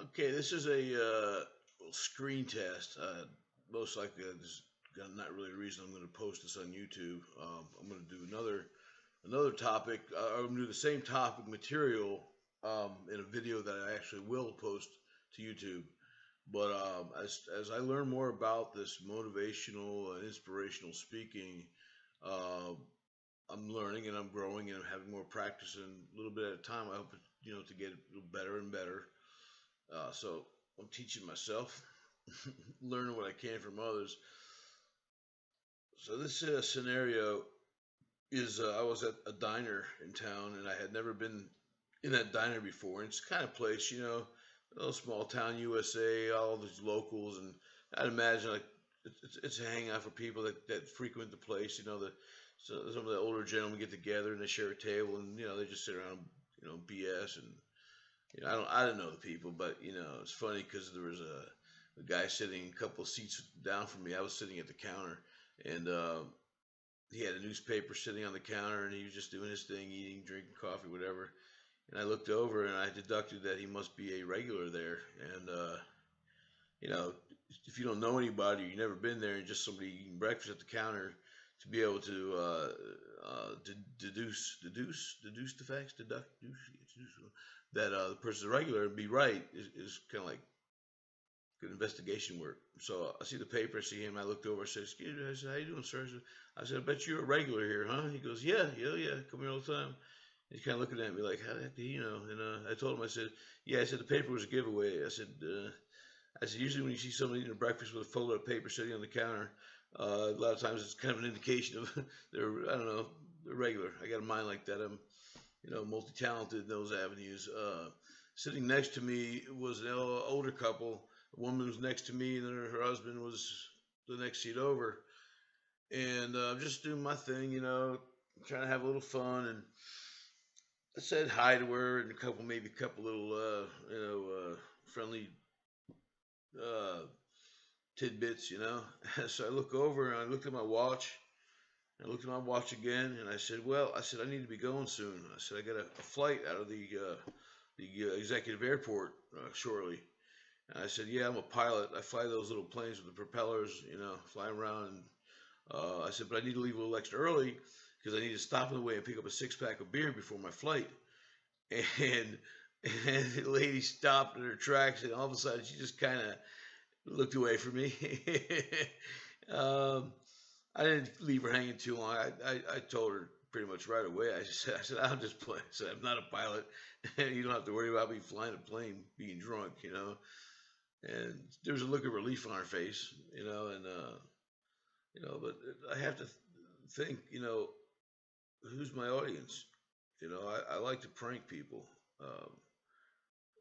Okay, this is a screen test. Most likely, there's not really a reason I'm going to post this on YouTube. I'm going to do another topic. I'm going to do the same topic material in a video that I actually will post to YouTube. But as I learn more about this motivational and inspirational speaking, uh, I'm learning and I'm growing and I'm having more practice, and a little bit at a time. I hope to get a little better and better. So I'm teaching myself, learning what I can from others. So this scenario is I was at a diner in town and I had never been in that diner before. And it's the kind of place, a little small town USA, all these locals, and I'd imagine like it's a hangout for people that frequent the place. So some of the older gentlemen get together and they share a table, and they just sit around, BS. And I don't know the people, but it's funny because there was a guy sitting a couple of seats down from me. I was sitting at the counter, and he had a newspaper sitting on the counter, and he was just doing his thing, eating, drinking coffee, whatever. And I looked over, and I deduced that he must be a regular there. And you know, if you don't know anybody, you've never been there, and just somebody eating breakfast at the counter, to be able to deduce the facts, deduce that the person's a regular and be right is kind of like good investigation work. So I see the paper, I see him. I looked over. I said, "Excuse me." I said, "How you doing, sir?" I said, "I bet you're a regular here, huh?" He goes, "Yeah, yeah, yeah. Come here all the time." He's kind of looking at me like, "How the heck do you know?" And I told him, I said, "Yeah." I said, "The paper was a giveaway." I said, "Usually when you see somebody eating a breakfast with a folded up paper sitting on the counter, a lot of times it's kind of an indication of they're, I don't know, they're regular. I got a mind like that. I'm, multi-talented in those avenues." Sitting next to me was an older couple. A woman was next to me, and then her husband was the next seat over. And I'm just doing my thing, trying to have a little fun. And I said hi to her and maybe a couple little, friendly uh, tidbits. So I look over and I looked at my watch. I looked at my watch again, and I said, "Well," I said, "I need to be going soon." I said, "I got a flight out of the executive airport shortly." And I said, "Yeah, I'm a pilot. I fly those little planes with the propellers, flying around." And I said, "But I need to leave a little extra early because I need to stop on the way and pick up a six-pack of beer before my flight." And, and the lady stopped in her tracks, and all of a sudden she just kind of looked away from me. um, I didn't leave her hanging too long. I told her pretty much right away. I said, "I'm just playing. I said, I'm not a pilot, and you don't have to worry about me flying a plane being drunk." And there was a look of relief on her face, and but I have to think, who's my audience? I like to prank people, um,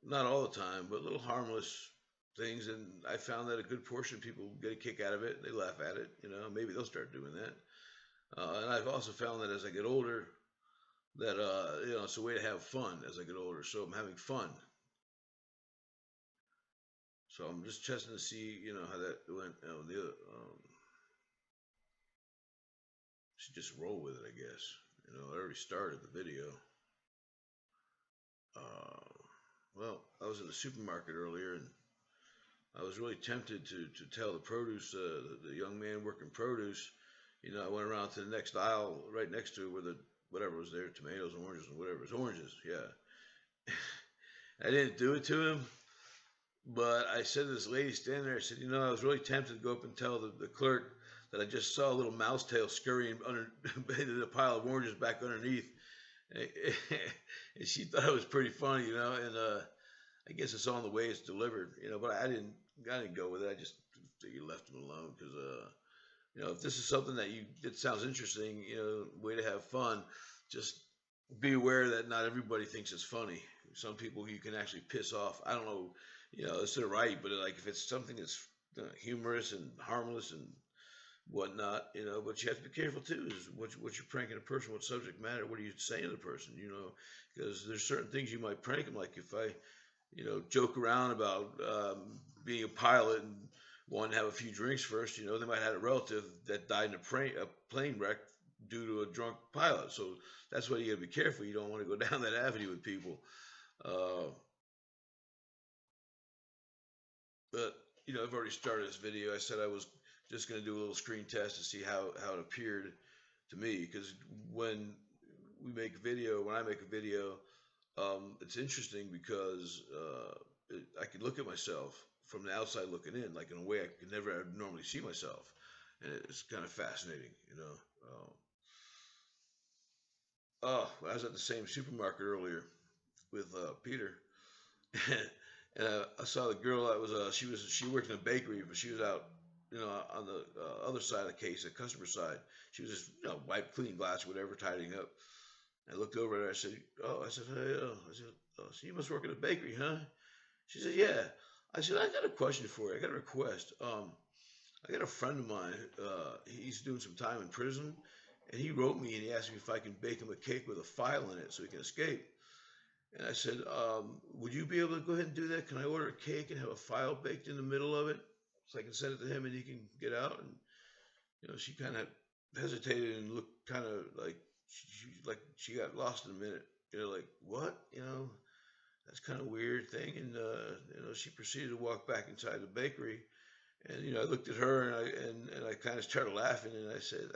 not all the time, but little harmless things, and I found that a good portion of people get a kick out of it. They laugh at it, maybe they'll start doing that. And I've also found that as I get older, that it's a way to have fun as I get older. So I'm having fun. So I'm just testing to see, how that went. Should just roll with it, I guess. I already started the video. Uh, well, I was in the supermarket earlier, and I was really tempted to tell the produce, the young man working produce. I went around to the next aisle, right next to where the whatever was there, tomatoes, oranges, and whatever. It was oranges, yeah. I didn't do it to him, but I said to this lady standing there, I said, I was really tempted to go up and tell the clerk that I just saw a little mouse tail scurrying under into the pile of oranges back underneath. And she thought it was pretty funny, and I guess it's on the way it's delivered, but I didn't go with it. I just figured left him alone because, if this is something it sounds interesting, way to have fun, just be aware that not everybody thinks it's funny. Some people you can actually piss off. I don't know, it's their right, but like if it's something that's humorous and harmless and whatnot, but you have to be careful too. Is what you're pranking a person, what subject matter, what are you saying to the person, because there's certain things you might prank them. Like if I, joke around about being a pilot and wanting to have a few drinks first, they might have a relative that died in a plane wreck due to a drunk pilot. So that's why you got to be careful. You don't want to go down that avenue with people. Uh, I've already started this video. I said I was just going to do a little screen test to see how it appeared to me. Because when when I make a video, it's interesting because I can look at myself from the outside looking in, like in a way I could never normally see myself, and it's kind of fascinating, you know. Oh, I was at the same supermarket earlier with Peter, and I saw the girl that was she worked in a bakery, but she was out, on the other side of the case, the customer side. She was just wipe clean glass, whatever, tidying up. I looked over at her. I said, hey, so you must work in a bakery, huh? She said, yeah. I said, I got a question for you. I got a request. I got a friend of mine. He's doing some time in prison, and he wrote me and he asked me if I can bake him a cake with a file in it so he can escape. And I said, would you be able to go ahead and do that? Can I order a cake and have a file baked in the middle of it so I can send it to him and he can get out? And she kind of hesitated and looked kind of like she got lost in a minute. Like what? That's kind of weird thing. And she proceeded to walk back inside the bakery. And I looked at her and I kind of started laughing. And I said,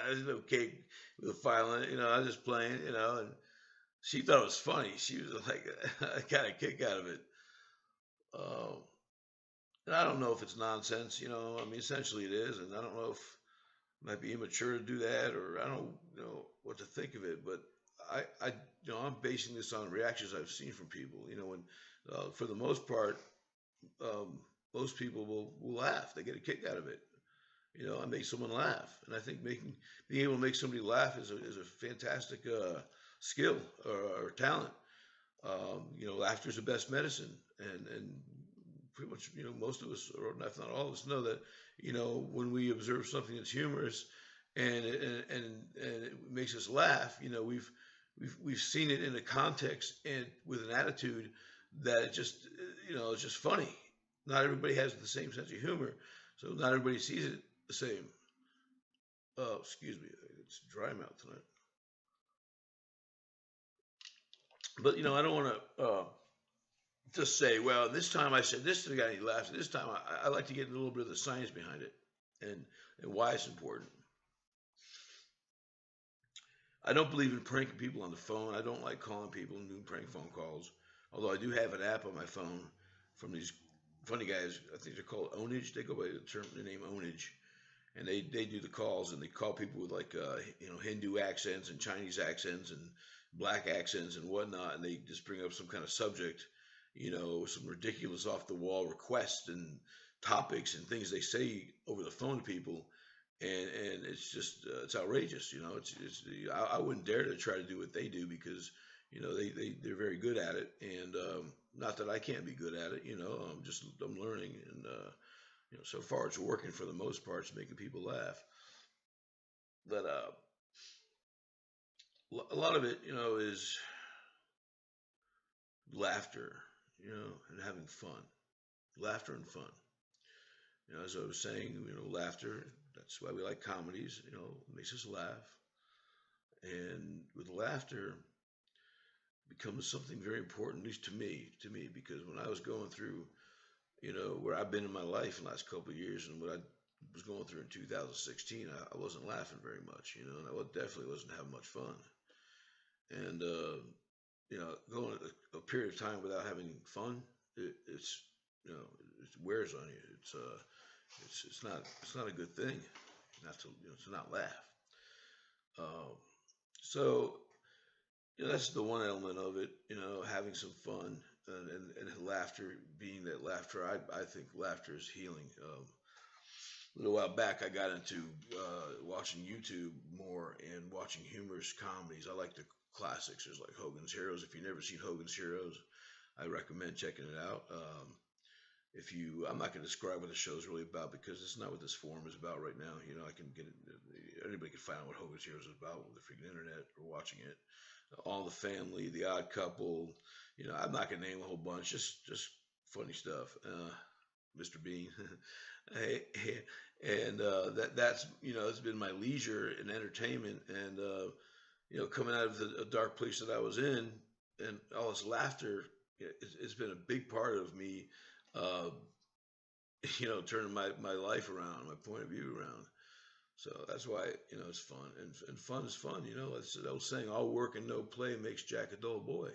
there's no cake with a file in it. I was just playing. And she thought it was funny. She was like, I got a kick out of it. And I don't know if it's nonsense. I mean, essentially it is. And I don't know if it might be immature to do that, or I don't know what to think of it. But I'm basing this on reactions I've seen from people. When for the most part, most people will laugh. They get a kick out of it. I make someone laugh, and I think being able to make somebody laugh is a fantastic skill or talent. Laughter is the best medicine, and pretty much most of us, or if not all of us, know that when we observe something that's humorous and it makes us laugh, we've seen it in a context and with an attitude that it's just funny. Not everybody has the same sense of humor, so not everybody sees it the same. Oh, excuse me, it's dry mouth tonight. But I don't want to just say, well, this time I said this to the guy and he laughs. This time I like to get a little bit of the science behind it and why it's important. I don't believe in pranking people on the phone. I don't like calling people and doing prank phone calls. Although I do have an app on my phone from these funny guys. I think they're called Onage. They go by the name Onage, and they do the calls and they call people with like Hindu accents and Chinese accents and black accents and whatnot, and they just bring up some kind of subject, some ridiculous off the wall requests and topics and things they say over the phone to people. And it's just it's outrageous. I wouldn't dare to try to do what they do because they're very good at it, and not that I can't be good at it. I'm learning, and so far it's working for the most part. It's making people laugh, but a lot of it is laughter, and having fun, laughter and fun. As I was saying, laughter. That's why we like comedies. It makes us laugh, and with laughter becomes something very important, at least to me, because when I was going through, where I've been in my life in the last couple of years, and what I was going through in 2016, I wasn't laughing very much, and I definitely wasn't having much fun, and going a period of time without having fun, it wears on you. It's not a good thing not to not laugh. So that's the one element of it. Having some fun and laughter being that laughter. I think laughter is healing. A little while back, I got into watching YouTube more and watching humorous comedies. I like the classics. There's like Hogan's Heroes. If you've never seen Hogan's Heroes, I recommend checking it out. I'm not going to describe what the show is really about because it's not what this forum is about right now. I can get it. Anybody can find out what Hogan's Heroes is about with the freaking internet or watching it. All the Family, The Odd Couple. I'm not going to name a whole bunch. Just funny stuff. Mr. Bean. And that's it's been my leisure and entertainment. And coming out of a dark place that I was in, and all this laughter, it's been a big part of me turning my life around, my point of view around. So that's why it's fun, and fun is fun. It's that old saying, "All work and no play makes Jack a dull boy."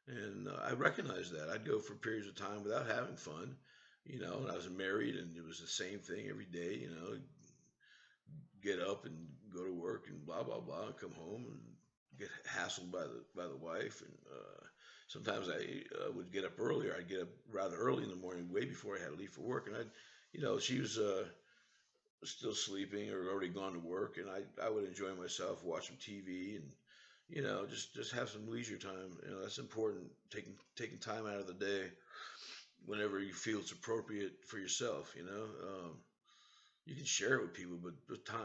And I recognize that. I'd go for periods of time without having fun. And I was married, and it was the same thing every day. Get up and go to work and blah blah blah, and come home and get hassled by the wife. And sometimes I would get up earlier. I'd get up rather early in the morning, way before I had to leave for work, and she was still sleeping or already gone to work, and I would enjoy myself, watch some TV, and just have some leisure time. That's important. Taking time out of the day whenever you feel it's appropriate for yourself. You can share it with people, but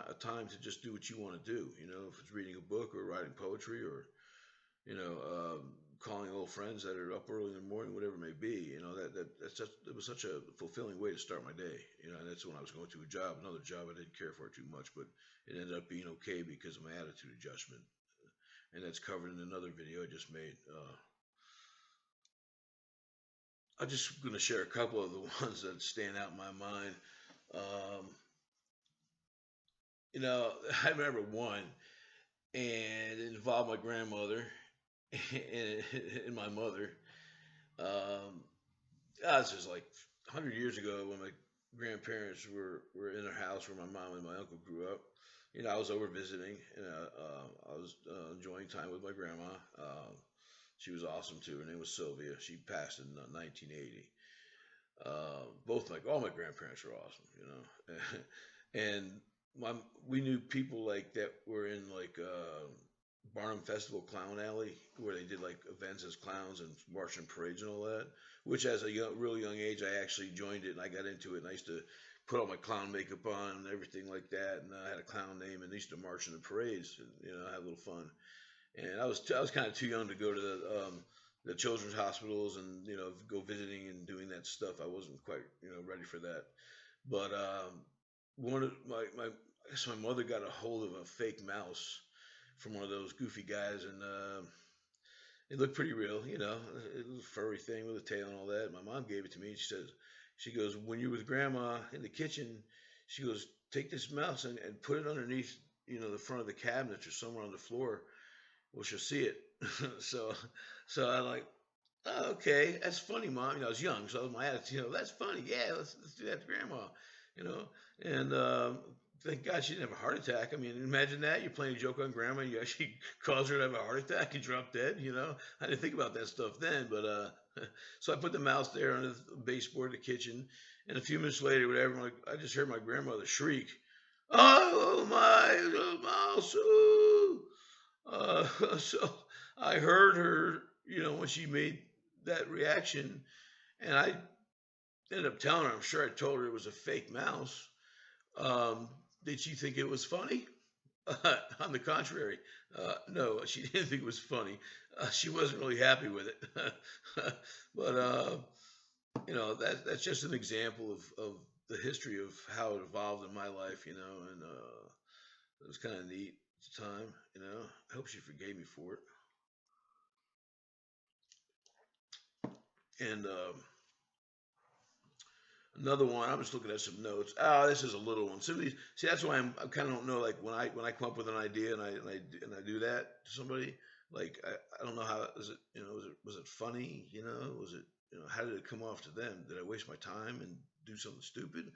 a time to just do what you want to do. If it's reading a book or writing poetry or calling old friends that are up early in the morning, whatever it may be. It was such a fulfilling way to start my day. And that's when I was going to a job, another job I didn't care for too much, but it ended up being okay because of my attitude adjustment. And that's covered in another video I just made. I'm just going to share a couple of the ones that stand out in my mind. Um, I remember one, and it involved my grandmother and my mother. Um, this was like 100 years ago when my grandparents were in their house where my mom and my uncle grew up. I was over visiting, and I was enjoying time with my grandma. She was awesome too. Her name was Sylvia. She passed in 1980. Both all my grandparents were awesome, and my we knew people like that were in Barnum Festival Clown Alley where they did like events as clowns and marching parades and all that. Which, as a real young age, I actually joined it and I got into it. And I used to put all my clown makeup on and everything like that. And I had a clown name and I used to march in the parades and have a little fun. And I was kind of too young to go to the children's hospitals and go visiting and doing that stuff. I wasn't quite ready for that. But one of my I guess my mother got a hold of a fake mouse from one of those goofy guys, and it looked pretty real, a little furry thing with a tail and all that. My mom gave it to me. She goes, when you're with grandma in the kitchen, she goes, take this mouse and put it underneath, the front of the cabinet or somewhere on the floor. Well, she'll see it. so, so I'm like, oh, okay, that's funny, mom. I was young, so my attitude, that's funny. Yeah, let's do that to grandma, you know. And thank God she didn't have a heart attack. I mean, imagine that you're playing a joke on grandma, and you actually cause her to have a heart attack and drop dead. I didn't think about that stuff then, but so I put the mouse there on the baseboard of the kitchen, and a few minutes later, whatever, I just heard my grandmother shriek, "Oh my mouse!" Ooh. So I heard her, when she made that reaction, and I ended up telling her. I'm sure I told her it was a fake mouse. Did she think it was funny? On the contrary, no, she didn't think it was funny. She wasn't really happy with it. But that's just an example of the history of how it evolved in my life, and it was kind of neat at the time. I hope she forgave me for it. And another one, I'm just looking at some notes. Oh, this is a little one. Some of these, see, that's why I kind of don't know. Like when I come up with an idea and I do that to somebody, like I don't know how is it. Was it funny? Was it how did it come off to them? Did I waste my time and do something stupid?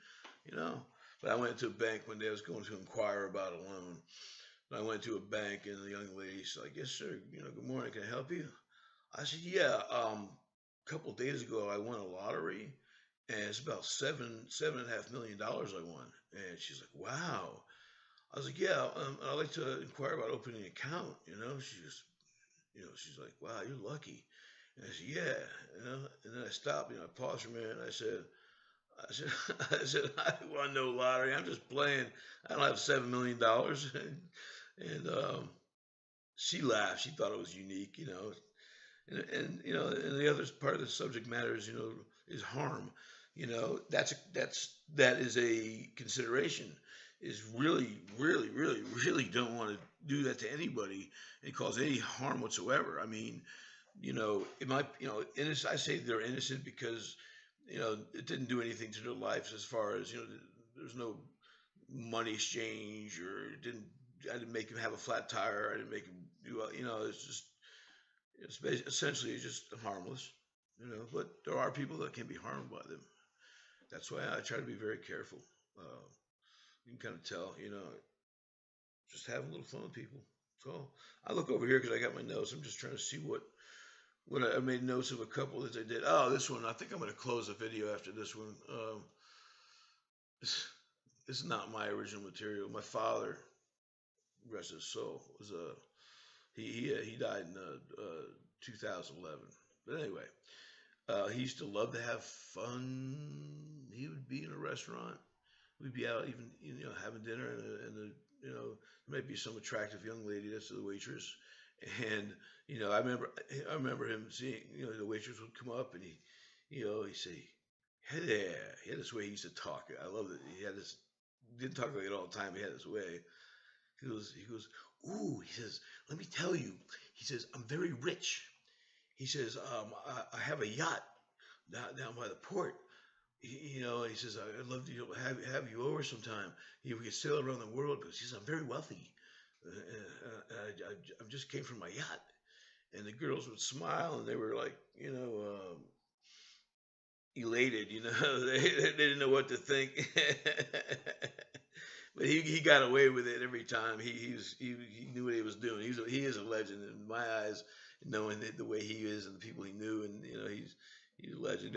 But I went to a bank one day. I was going to inquire about a loan. But I went to a bank and the young lady said, like, "Yes, sir. Good morning. Can I help you?" I said, "Yeah. A couple of days ago, I won a lottery, and it's about $7.5 million I won." And she's like, "Wow." I was like, "Yeah, I'd like to inquire about opening an account." She's like, "Wow, you're lucky." And I said, "Yeah." And then I stopped. I paused for a minute, and I said, I said, "I won no lottery. I'm just playing. I don't have $7 million." And she laughed. She thought it was unique. And the other part of the subject matter is harm. That is a consideration. Is really, really, really, really don't want to do that to anybody and cause any harm whatsoever. I mean, it might, innocent. I say they're innocent because it didn't do anything to their lives as far as, there's no money exchange, or it didn't. I didn't make him have a flat tire. I didn't make him do, it's just, essentially it's just harmless, but there are people that can be harmed by them. That's why I try to be very careful. Uh, you can kind of tell, just having a little fun with people. So I look over here because I got my notes. I'm just trying to see what I made notes of a couple that I did. Oh, this one. I think I'm going to close the video after this one. This, this is not my original material. My father, rest his soul, was he died in 2011. But anyway, he used to love to have fun. He would be in a restaurant. We'd be out even having dinner, there might be some attractive young lady that's the waitress, and I remember him seeing, the waitress would come up, and he'd say, "Hey there." He had this way he used to talk. I love it. He had this, didn't talk like it all the time. He had this way. He goes, "Ooh," he says, "let me tell you." He says, "I'm very rich." He says, I have a yacht down by the port. He says, "I'd love to have you over sometime. We could sail around the world." Because he says, "I'm very wealthy. I just came from my yacht." And the girls would smile, and they were like, elated. They didn't know what to think. But he got away with it every time. He knew what he was doing. He is a legend in my eyes, knowing the way he is and the people he knew, and he's a legend.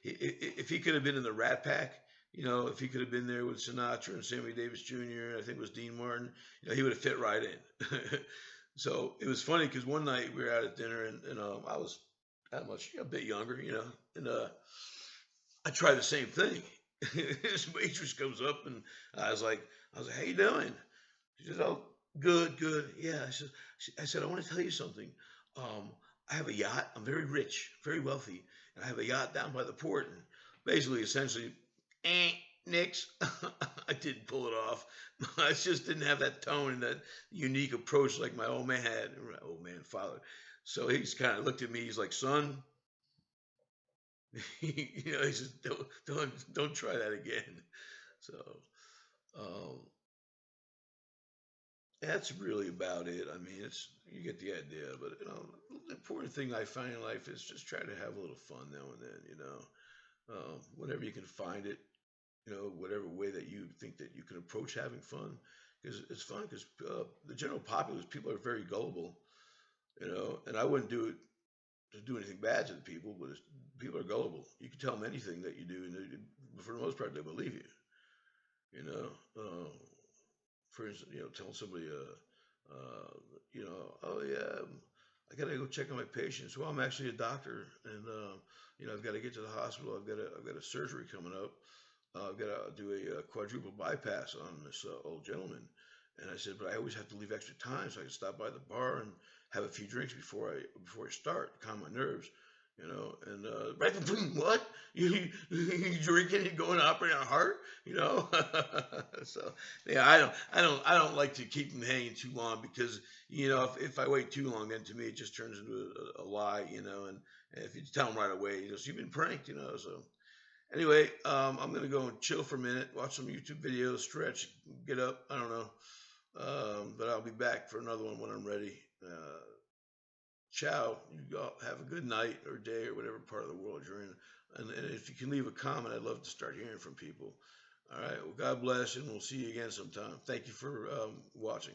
If he could have been in the Rat Pack, if he could have been there with Sinatra and Sammy Davis Jr., I think it was Dean Martin, he would have fit right in. So it was funny because one night we were out at dinner, and I was that much a bit younger, and I tried the same thing. This waitress comes up, and I was like, "How you doing?" She says, "Oh, good, good." Yeah, I said, "I want to tell you something. Um, I have a yacht. I'm very rich, very wealthy, and I have a yacht down by the port." And basically, essentially, nix. I didn't pull it off. I just didn't have that tone and that unique approach like my old man had, or my old man father. So he's kind of looked at me. He's like, "Son," he says, "Don't try that again." So um, that's really about it. I mean, you get the idea. But the important thing I find in life is just try to have a little fun now and then. Whenever you can find it. Whatever way that you think that you can approach having fun, because it's fun. Because the general populace, people are very gullible. And I wouldn't do it to do anything bad to the people, but people are gullible. You can tell them anything that you do, and for the most part, they believe you. You know, uh, for instance, telling somebody, "Oh yeah, I gotta go check on my patients." Well, I'm actually a doctor, and I've got to get to the hospital. I've got a surgery coming up. I've got to do a quadruple bypass on this old gentleman. And I said, "But I always have to leave extra time so I can stop by the bar and have a few drinks before I start to calm my nerves." And right, what you drinking? You going to operate on a heart? So yeah, I don't like to keep them hanging too long, because if I wait too long, then to me it just turns into a lie. And if you tell them right away, so you've been pranked. So anyway, I'm gonna go and chill for a minute, watch some YouTube videos, stretch, get up. I don't know, but I'll be back for another one when I'm ready. Ciao. You all have a good night or day or whatever part of the world you're in. And if you can leave a comment, I'd love to start hearing from people. All right. Well, God bless, and we'll see you again sometime. Thank you for watching.